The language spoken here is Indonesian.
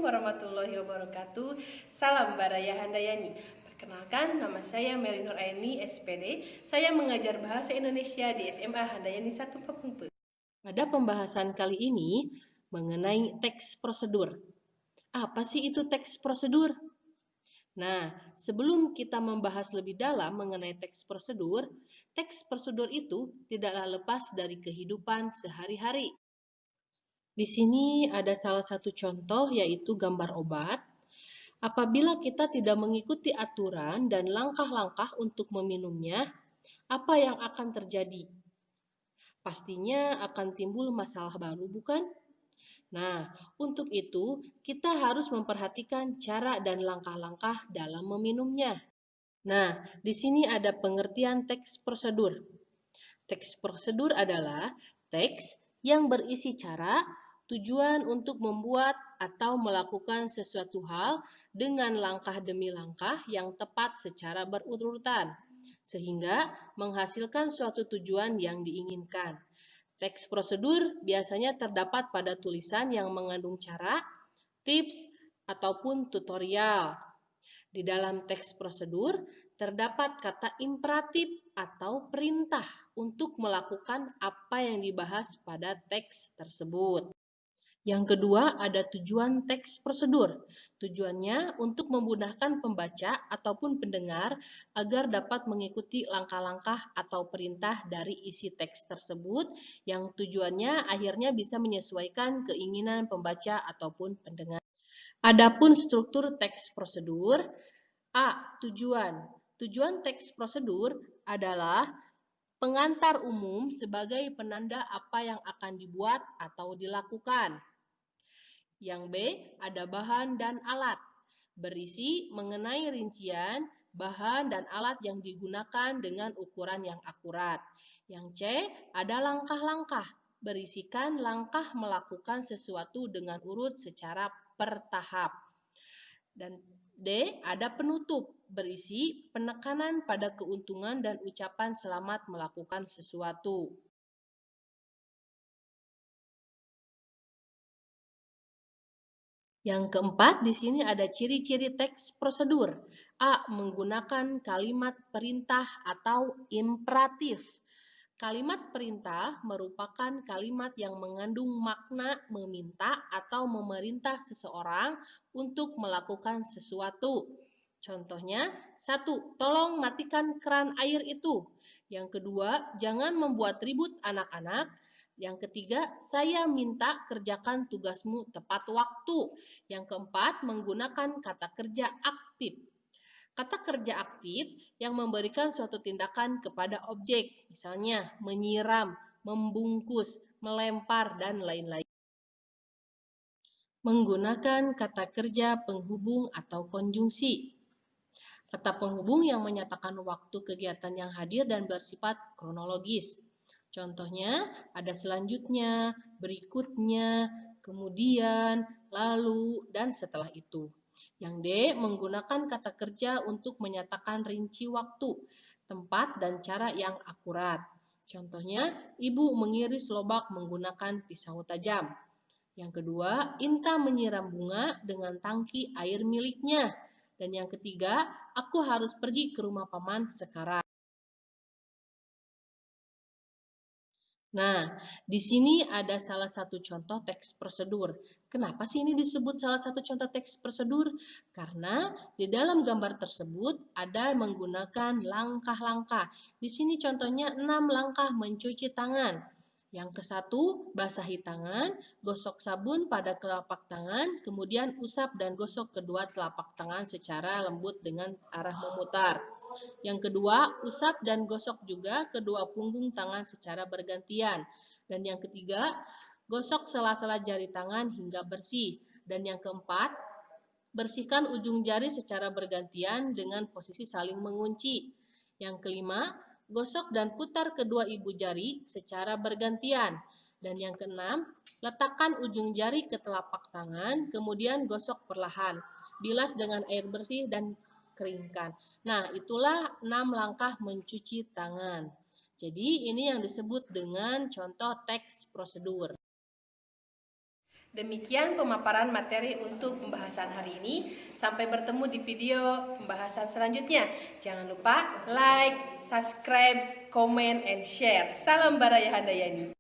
warahmatullahi wabarakatuh. Salam Baraya Handayani. Perkenalkan, nama saya Melinur Aini, SPD. Saya mengajar Bahasa Indonesia di SMA Handayani 1 Papungpe. Pada pembahasan kali ini mengenai teks prosedur. Apa sih itu teks prosedur? Nah, sebelum kita membahas lebih dalam mengenai teks prosedur itu tidaklah lepas dari kehidupan sehari-hari. Di sini ada salah satu contoh, yaitu gambar obat. Apabila kita tidak mengikuti aturan dan langkah-langkah untuk meminumnya, apa yang akan terjadi? Pastinya akan timbul masalah baru, bukan? Nah, untuk itu kita harus memperhatikan cara dan langkah-langkah dalam meminumnya. Nah, di sini ada pengertian teks prosedur. Teks prosedur adalah teks yang berisi cara, tujuan untuk membuat atau melakukan sesuatu hal dengan langkah demi langkah yang tepat secara berurutan, sehingga menghasilkan suatu tujuan yang diinginkan. Teks prosedur biasanya terdapat pada tulisan yang mengandung cara, tips, ataupun tutorial. Di dalam teks prosedur terdapat kata imperatif atau perintah untuk melakukan apa yang dibahas pada teks tersebut. Yang kedua, ada tujuan teks prosedur. Tujuannya untuk memudahkan pembaca ataupun pendengar agar dapat mengikuti langkah-langkah atau perintah dari isi teks tersebut, yang tujuannya akhirnya bisa menyesuaikan keinginan pembaca ataupun pendengar. Adapun struktur teks prosedur, A. Tujuan. Tujuan teks prosedur adalah pengantar umum sebagai penanda apa yang akan dibuat atau dilakukan. Yang B, ada bahan dan alat. Berisi mengenai rincian, bahan dan alat yang digunakan dengan ukuran yang akurat. Yang C, ada langkah-langkah. Berisikan langkah melakukan sesuatu dengan urut secara bertahap. Dan D, ada penutup. Berisi penekanan pada keuntungan dan ucapan selamat melakukan sesuatu. Yang keempat, di sini ada ciri-ciri teks prosedur. A. Menggunakan kalimat perintah atau imperatif. Kalimat perintah merupakan kalimat yang mengandung makna meminta atau memerintah seseorang untuk melakukan sesuatu. Contohnya, 1. Tolong matikan keran air itu. Yang kedua, jangan membuat ribut anak-anak. Yang ketiga, saya minta kerjakan tugasmu tepat waktu. Yang keempat, menggunakan kata kerja aktif. Kata kerja aktif yang memberikan suatu tindakan kepada objek, misalnya menyiram, membungkus, melempar, dan lain-lain. Menggunakan kata kerja penghubung atau konjungsi. Kata penghubung yang menyatakan waktu kegiatan yang hadir dan bersifat kronologis. Contohnya ada selanjutnya, berikutnya, kemudian, lalu, dan setelah itu. Yang D, menggunakan kata kerja untuk menyatakan rinci waktu, tempat, dan cara yang akurat. Contohnya, ibu mengiris lobak menggunakan pisau tajam. Yang kedua, Inta menyiram bunga dengan tangki air miliknya. Dan yang ketiga, aku harus pergi ke rumah paman sekarang. Nah, di sini ada salah satu contoh teks prosedur. Kenapa sih ini disebut salah satu contoh teks prosedur? Karena di dalam gambar tersebut ada menggunakan langkah-langkah. Di sini contohnya 6 langkah mencuci tangan. Yang ke-1, basahi tangan, gosok sabun pada telapak tangan, kemudian usap dan gosok kedua telapak tangan secara lembut dengan arah memutar. Yang kedua, usap dan gosok juga kedua punggung tangan secara bergantian. Dan yang ketiga, gosok sela-sela jari tangan hingga bersih. Dan yang keempat, bersihkan ujung jari secara bergantian dengan posisi saling mengunci. Yang kelima, gosok dan putar kedua ibu jari secara bergantian. Dan yang keenam, letakkan ujung jari ke telapak tangan, kemudian gosok perlahan. Bilas dengan air bersih dan keringkan. Nah, itulah 6 langkah mencuci tangan. Jadi, ini yang disebut dengan contoh teks prosedur. Demikian pemaparan materi untuk pembahasan hari ini. Sampai bertemu di video pembahasan selanjutnya. Jangan lupa like, subscribe, comment, and share. Salam Baraya Handayani.